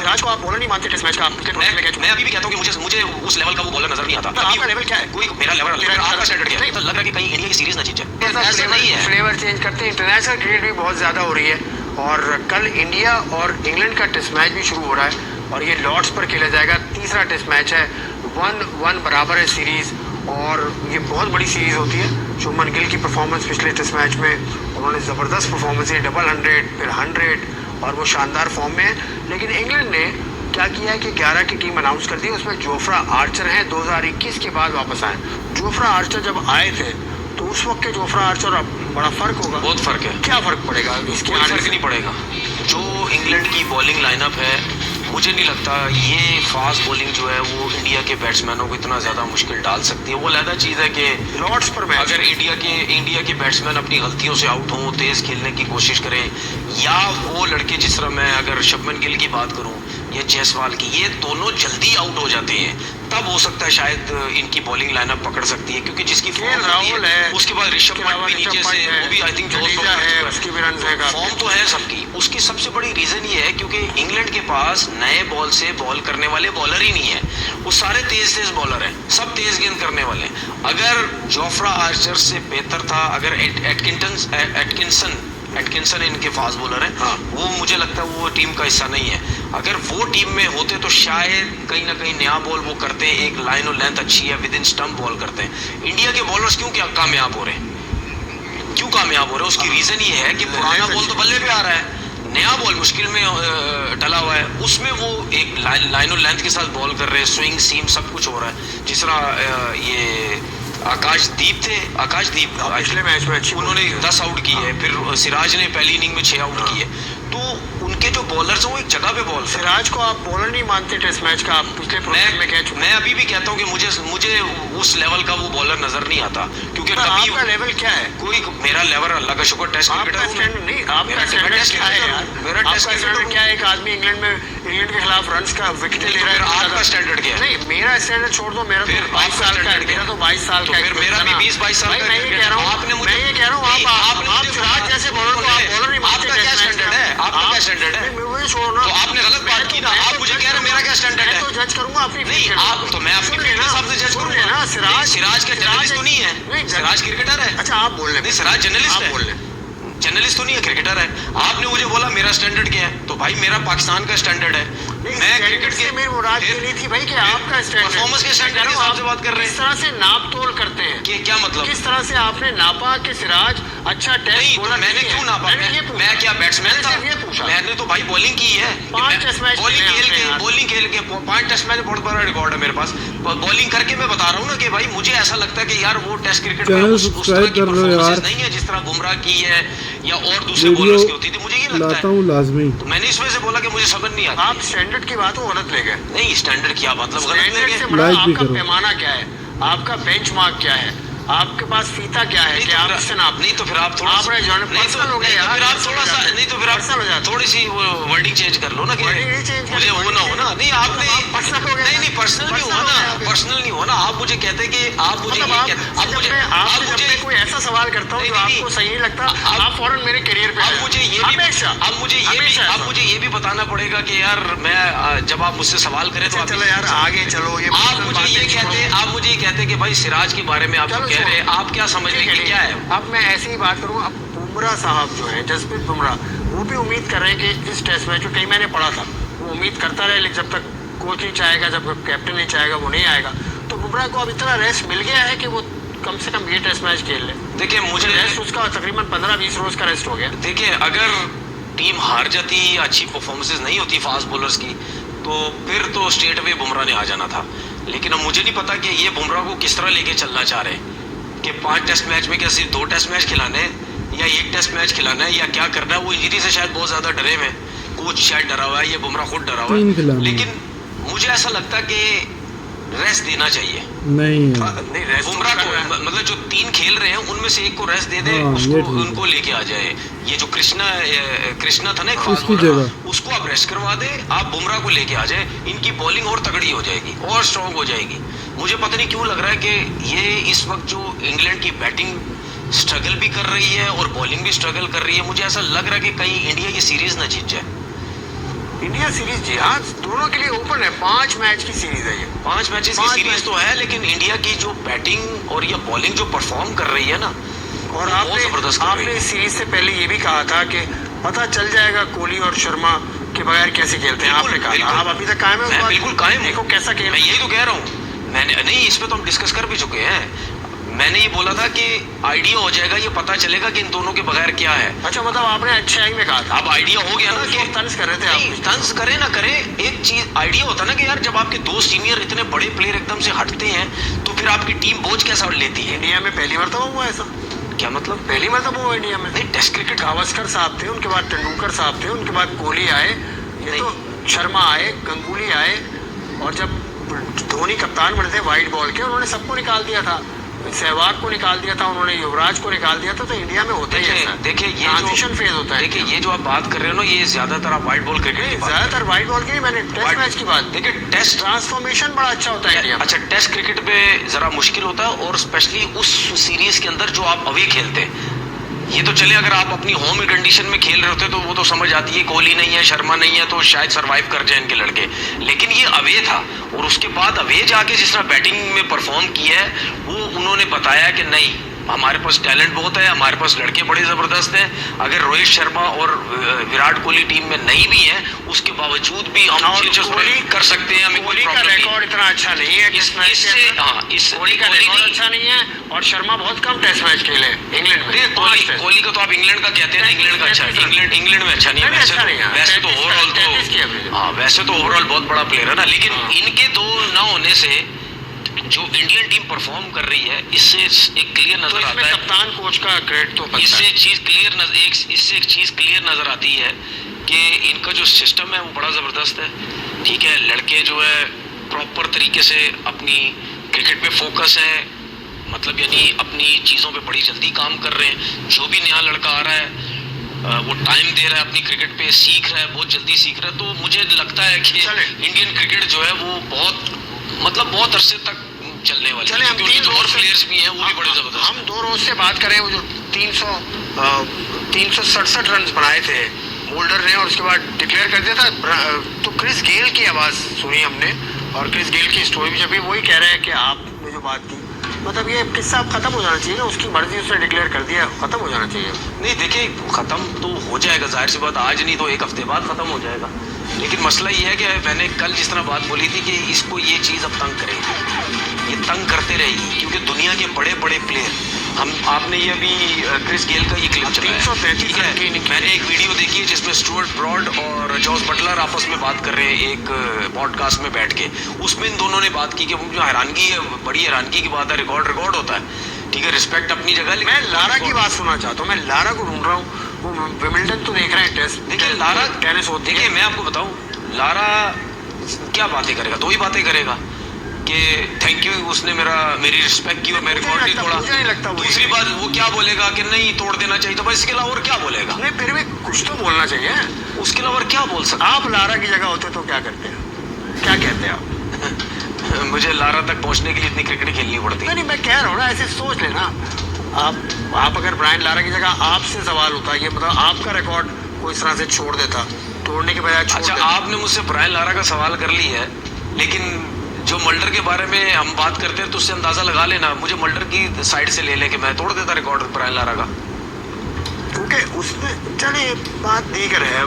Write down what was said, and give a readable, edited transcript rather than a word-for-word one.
सिराज को आप बॉलर नहीं मानते टेस्ट मैच का? आप पिछले टूर्नामेंट में कह चुके मैं अभी भी कहता हूँ कि मुझे उस लेवल का वो बॉलर नजर नहीं आता। हैं। आपका लेवल क्या है? कोई मेरा लेवल आपका स्टैंडर्ड क्या है? तो लग रहा है कि कहीं इंडिया की सीरीज ना जीत जाए, ऐसा नहीं है। फ्लेवर चेंज करते हैं। इंटरनेशनल क्रिकेट भी बहुत ज़्यादा हो रही है और कल इंडिया और इंग्लैंड का टेस्ट मैच भी शुरू हो रहा है और ये लॉर्ड्स पर खेला जाएगा। तीसरा टेस्ट मैच है, 1-1 बराबर है सीरीज़ और ये बहुत बड़ी सीरीज़ होती है। शुभमन गिल की परफॉर्मेंस पिछले टेस्ट मैच में, उन्होंने ज़बरदस्त परफॉर्मेंस है, डबल 100 फिर 100 और वो शानदार फॉर्म में है। लेकिन इंग्लैंड ने क्या किया है कि 11 की टीम अनाउंस कर दी, उसमें जोफ्रा आर्चर हैं, 2021 के बाद वापस आए। जोफ्रा आर्चर जब आए थे तो उस वक्त के जोफ्रा आर्चर अब बड़ा फर्क होगा। बहुत फर्क है। क्या फर्क पड़ेगा इसके? कोई फर्क नहीं पड़ेगा। जो इंग्लैंड की बॉलिंग लाइनअप है, मुझे नहीं लगता ये फास्ट बॉलिंग जो है वो इंडिया के बैट्समैनों को इतना ज़्यादा मुश्किल डाल सकती है। वो अलग चीज़ है कि लॉर्ड्स पर मैच अगर इंडिया के बैट्समैन अपनी गलतियों से आउट हों, तेज़ खेलने की कोशिश करें, या वो लड़के जिस तरह मैं अगर शुभमन गिल की बात करूं या जायसवाल की, ये दोनों जल्दी आउट हो जाते हैं, तब हो सकता है शायद इनकी बॉलिंग लाइनअप पकड़ सकती है। क्योंकि जिसकी फॉर्म राहुल है, उसके बाद ऋषभ पंत भी नीचे से, वो भी आई थिंक उसकी भी रन है, फॉर्म तो है सबकी। उसकी सबसे बड़ी रीजन ये है क्योंकि इंग्लैंड के पास नए बॉल से बॉल करने वाले बॉलर ही नहीं है। वो सारे तेज बॉलर हैं, सब तेज गेंद करने वाले हैं। अगर जोफ्रा आर्चर से बेहतर था, अगर एटकिंसन इनके फास्ट बॉलर हैं, हाँ। वो मुझे लगता है वो टीम का हिस्सा नहीं है। अगर वो टीम में होते तो शायद कहीं ना कहीं नया बॉल वो करते हैं, एक लाइन और लेंथ अच्छी है, विद इन स्टंप बॉल करते हैं। इंडिया के बॉलर्स क्यों क्या कामयाब हो रहे हैं? क्यों कामयाब हो रहे हैं? उसकी रीजन ये है कि पुराना बॉल तो बल्ले पे आ रहा है, नया बॉल मुश्किल में डला हुआ है, उसमें वो एक लाइन और लेंथ के साथ बॉल कर रहे हैं, स्विंग सीम सब कुछ हो रहा है। जिस तरह ये आकाशदीप पिछले मैच में उन्होंने 10 आउट किए हैं, फिर सिराज ने पहली इनिंग में 6 आउट किए। तो उनके जो बॉलर्स हैं वो एक जगह पे बॉल। सिराज को आप बॉलर नहीं मानते टेस्ट मैच का? आप पिछले टूर्नामेंट में कह चुके हैं। मैं अभी भी कहता हूँ कि मुझे उस लेवल का वो बॉलर नजर नहीं आता। क्योंकि कभी आपका लेवल क्या है? कोई मेरा लेवल अल्लाह का शुक्र टेस्ट क्रिकेटर हूं। नहीं, आपका स्टैंडर्ड क्या है यार? मेरा टेस्ट स्टैंडर्ड क्या है? एक आदमी इंग्लैंड के खिलाफ रन्स का विकेट ले रहा है। आपका स्टैंडर्ड क्या है? नहीं, मेरा स्टैंडर्ड छोड़ दो, मेरा तो 22 साल का है। मेरा तो 22 साल का है। फिर मेरा भी 20-22 साल का है। मैं ये कह रहा हूँ, आप सिराज जैसे बॉलर को आप बॉलर नहीं मानते। आपका क्या स्टैंडर्ड है? आपका क्या स्टैंडर्ड है? मुझे छोड़ो ना। तो आपने गलत बात की ना। आप मुझे कह रहे हैं मेरा क्या स्टैंडर्ड है? तो जज करूंगा अपनी। नहीं, आप तो मैं अपनी फील्ड के हिसाब से जज करूंगा। सिराज क्या जर्नलिस्ट तो नहीं है? सिराज क्रिकेटर है। अच्छा, आप बोल रहे नहीं, सिराज जर्नलिस्ट है। बोल रहे जर्नलिस्ट तो नहीं है, क्रिकेटर है। आपने मुझे बोला मेरा स्टैंडर्ड क्या है, तो भाई मेरा पाकिस्तान का स्टैंडर्ड है। मैं क्रिकेट से मेरी मुराद ये नहीं थी भाई कि आपका स्टैंडर्ड, परफॉर्मेंस के स्टैंडर्ड के हिसाब से बात कर रहे हैं। किस तरह से नाप तोल करते हैं कि क्या मतलब? किस तरह से आपने नापा कि सिराज अच्छा टेस्ट बॉलर? मैंने क्यों नापा? मैं क्या बैट्समैन था? मैंने तो भाई बॉलिंग की है। 5 टेस्ट मैच बॉलिंग खेल के 5 टेस्ट मैच बहुत बड़ा रिकॉर्ड है मेरे पास। बॉलिंग करके मैं बता रहा हूँ ना कि भाई मुझे ऐसा लगता है कि यार वो टेस्ट क्रिकेट में उस तरह की परफॉर्मेंस नहीं है जिस तरह बुमराह की है या और दूसरे बॉलर्स की होती थी। मुझे ये लगता है लाजमी। तो मैंने इस वजह से बोला कि मुझे समझ नहीं आता। आप स्टैंडर्ड की बात को गलत ले गए। नहीं, स्टैंडर्ड क्या मतलब गलत ले गए? आपका पैमाना क्या है? आपका बेंचमार्क क्या है? आपके पास फीता क्या है कि आप इससे नाप? नहीं तो फिर आप थोड़ा आपने जो पर्सनल हो गया यार, फिर आप थोड़ा सा नहीं तो फिर आप थोड़ी सी वर्डिंग चेंज कर लो ना कि मुझे वो ना हो ना। नहीं, आपने पर्सनल हो गया। नहीं पर्सनल नहीं हुआ ना, पर्सनल नहीं हुआ ना। आप मुझे कहते कि आप मुझे आप मुझे कोई ऐसा सवाल करता हूँ जो आपको सही नहीं लगता, आप फौरन मेरे करियर पे अब मुझे ये भी बताना पड़ेगा कि यार मैं जब आप मुझसे सवाल करें तो चलो यार आगे चलो। ये आप मुझे ये कहते कि भाई सिराज के बारे में आप कह रहे हैं, आप क्या समझ रहे हैं क्या है? अब मैं ऐसी ही बात करूँ। अब बुमराह साहब जो है, जसप्रीत बुमराह, वो भी उम्मीद कर रहे हैं कि इस टेस्ट मैच में, कहीं मैंने पढ़ा था, वो उम्मीद करता रहे लेकिन जब तक कोच नहीं चाहेगा, जब कैप्टन नहीं चाहेगा, वो नहीं आएगा। तो बुमराह को अब इतना रेस्ट मिल गया है कि वो कम से कम ये टेस्ट मैच खेल ले। देखिए मुझे रेस्ट उसका तकरीबन 15-20 रोज का रेस्ट हो गया। देखिए अगर टीम हार जाती, अच्छी परफॉर्मेंसेस नहीं होती फास्ट बॉलर्स की, तो फिर तो स्ट्रेट वे बुमराह ने आ जाना था। लेकिन अब मुझे नहीं पता कि ये बुमराह को किस तरह लेके चलना चाह रहे हैं कि 5 टेस्ट मैच में क्या सिर्फ 2 टेस्ट मैच खिलाने हैं या 1 टेस्ट मैच खिलाना है या क्या करना है। वो इंजरी से शायद बहुत ज्यादा डरे हुए, कोच शायद डरा हुआ है, ये बुमराह खुद डरा हुआ है। लेकिन मुझे ऐसा लगता है कि रेस्ट देना चाहिए। नहीं बुमराह को मतलब जो 3 खेल रहे हैं उनमें से एक को रेस्ट दे दे, उनको लेके आ जाए। ये जो कृष्णा था ना एक फास्ट बॉलर, उसको आप रेस्ट करवा दे, आप बुमराह को लेके आ जाए। इनकी बॉलिंग और तगड़ी हो जाएगी और स्ट्रांग हो जाएगी। मुझे पता नहीं क्यों लग रहा है कि ये इस वक्त जो इंग्लैंड की बैटिंग स्ट्रगल भी कर रही है और बॉलिंग भी स्ट्रगल कर रही है, मुझे ऐसा लग रहा है कि कहीं इंडिया की सीरीज ना जीत जाए। इंडिया सीरीज जी हाँ दोनों के लिए ओपन है, 5 मैच की सीरीज है ये। 5 मैचेस की 5 सीरीज मैच। तो है, लेकिन इंडिया की जो बैटिंग और या बॉलिंग जो परफॉर्म कर रही है ना, और वो बहुत जबरदस्त कर रही आपने है। इस सीरीज से पहले ये भी कहा था कि पता चल जाएगा कोहली और शर्मा के बगैर कैसे खेलते हैं, आपने कहा बिल्कुल। था। आप अभी तक कायम है उस मैं बात बिल्कुल पे? कायम हूँ। देखो कैसा खेल मैं यही तो कह रहा हूँ, मैंने नहीं, इस पे तो हम डिस्कस कर भी चुके हैं। मैंने ये बोला था कि आइडिया हो जाएगा, ये पता चलेगा कि इन दोनों के बगैर क्या है। अच्छा मतलब आपने अच्छाई में कहा था। अब आइडिया हो गया ना तो कि तंज कर रहे थे नहीं, आप। तंज करे ना करे, एक चीज आइडिया होता है ना कि यार जब आपके दो सीनियर इतने बड़े प्लेयर एकदम से हटते हैं तो फिर आपकी टीम बोझ कैसा लेती है। इंडिया में पहली मरतबा हुआ ऐसा, क्या मतलब? पहली मरतबा हुआ इंडिया में। नहीं, टेस्ट क्रिकेट गावस्कर साहब थे, उनके बाद तेंदुलकर साहब थे, उनके बाद कोहली आए, ये नहीं। तो शर्मा आए, गंगुली आए, और जब धोनी कप्तान बने थे वाइट बॉल के, उन्होंने सबको निकाल दिया था, सहवाग को निकाल दिया था उन्होंने, युवराज को निकाल दिया था। तो इंडिया में होता ही ऐसा है। देखिए ये ट्रांजिशन फेज होता है। देखिए ये जो आप बात कर रहे हो ना, ये ज्यादातर आप व्हाइट बॉल क्रिकेट की बात कर रहे ज्यादातर वाइट बॉल की नहीं, मैंने टेस्ट White- मैच की बात। देखिए टेस्ट ट्रांसफॉर्मेशन बड़ा अच्छा होता है इंडिया में। अच्छा, टेस्ट क्रिकेट में जरा मुश्किल होता है, और स्पेशली उस सीरीज के अंदर जो आप अवे खेलते हैं। ये तो चले, अगर आप अपनी होम कंडीशन में खेल रहे होते तो वो तो समझ आती है, कोहली नहीं है, शर्मा नहीं है, तो शायद सरवाइव कर जाए इनके लड़के। लेकिन ये अवे था, और उसके बाद अवे जाके जिस तरह बैटिंग में परफॉर्म किया है, वो उन्होंने बताया कि नहीं, हमारे पास टैलेंट बहुत है, हमारे पास लड़के बड़े जबरदस्त हैं। अगर रोहित शर्मा और विराट कोहली टीम में नहीं भी है, उसके बावजूद भी हम और कोहली कर सकते हैं, हमें कोई कोहली का प्रॉब्लम नहीं। रिकॉर्ड इतना अच्छा नहीं है टेस्ट मैच इससे के अंदर। हाँ, इस कोहली का कोहली रिकॉर्ड नहीं, अच्छा नहीं है, और शर्मा बहुत कम टेस्ट मैच खेले इंग्लैंड में। देखिए, 5 टेस्ट। कोहली का तो आप इंग्लैंड का कहते हैं ना, इंग्लैंड का अच्छा है, इंग्लैंड में अच्छा नहीं है। नहीं, अच्छा नहीं है। वैसे तो 33 ओवरऑल 33 की तो average है। हाँ, वैसे तो ओवरऑल बहुत बड़ा प्लेयर है ना, लेकिन हाँ। इनके दो ना होने से जो इंडियन टीम परफॉर्म कर रही है, इससे एक क्लियर तो नजर इसमें आता है। कप्तान कोच का क्रेडिट तो बनता इससे है। इससे एक चीज क्लियर नजर आती है कि इनका जो सिस्टम है वो बड़ा जबरदस्त है। ठीक है, लड़के जो है प्रॉपर तरीके से अपनी क्रिकेट पे फोकस है, मतलब यानी अपनी चीज़ों पे बड़ी जल्दी काम कर रहे हैं। जो भी नया लड़का आ रहा है वो टाइम दे रहा है अपनी क्रिकेट पे, सीख रहा है, बहुत जल्दी सीख रहा है। तो मुझे लगता है कि इंडियन क्रिकेट जो है वो बहुत अरसे तक चलने वाली चले है, हम क्योंकि तीन जो और रोज से- प्लेयर्स भी हैं वो भी बड़े जबरदस्त हम 2 रोज से बात करें, वो जो 367 रन बनाए थे मोल्डर ने, और उसके बाद डिक्लेयर कर दिया था। तो क्रिस गेल की आवाज़ सुनी हमने, और क्रिस गेल की स्टोरी भी जब भी वही कह रहे हैं कि आपने जो बात की, मतलब ये किस्सा अब खत्म हो जाना चाहिए ना, उसकी मर्जी उसने डिक्लेयर कर दिया, खत्म हो जाना चाहिए। नहीं। देखिए, खत्म तो हो जाएगा, जाहिर सी बात, आज नहीं तो एक हफ्ते बाद खत्म हो जाएगा। लेकिन मसला ये है कि मैंने कल जिस तरह बात बोली थी कि इसको ये चीज़ अब तंग करेगी, ये तंग करते रहेगी, क्योंकि दुनिया के बड़े बड़े प्लेयर, आपने ये अभी क्रिस गेल का ये क्लिप चला है, 333 ठीक है, रन की- मैंने एक वीडियो देखी है जिसमें स्टुअर्ट ब्रॉड और जॉस बटलर आपस में बात कर रहे हैं एक पॉडकास्ट में बैठ के। उसमें इन दोनों ने बात की कि मुझे हैरानगी है, बड़ी हैरानगी की बात है, रिकॉर्ड होता है। ठीक है, रिस्पेक्ट अपनी जगह, लेकिन मैं लारा की बात सुनना चाहता हूँ, मैं लारा को ढूंढ रहा हूँ। वो विमिल्टन तो देख रहे हैं टेस्ट, देखिए लारा टेनिस होती देखिए है। मैं आपको बताऊं, लारा क्या बातें करेगा, 2 ही बातें करेगा कि थैंक यू, उसने मेरी रिस्पेक्ट की और मेरे रिकॉर्ड नहीं तोड़ा। मुझे नहीं लगता वो दूसरी बात वो क्या बोलेगा कि नहीं तोड़ देना चाहिए, तो बस इसके अलावा और क्या बोलेगा? नहीं, फिर भी कुछ तो बोलना चाहिए। उसके अलावा और क्या बोल सकता? आप लारा की जगह होते तो क्या करते हैं, क्या कहते हैं आप? मुझे लारा तक पहुंचने के लिए इतनी क्रिकेट खेलनी पड़ती है। नहीं, मैं कह रहा हूँ ना, ऐसे सोच लेना। आप अगर ब्रायन लारा की जगह, आपसे सवाल होता है, ये मतलब आपका रिकॉर्ड कोई इस तरह से छोड़ देता, तोड़ने के बजाय छोड़ अच्छा, देता। आपने मुझसे ब्रायन लारा का सवाल कर ली है, लेकिन जो मल्डर के बारे में हम बात करते हैं तो उससे अंदाजा लगा लेना, मुझे मल्डर की साइड से ले लें कि मैं तोड़ देता रिकॉर्ड ब्रायन लारा का। क्योंकि उसने, चलिए बात देख रहे हैं।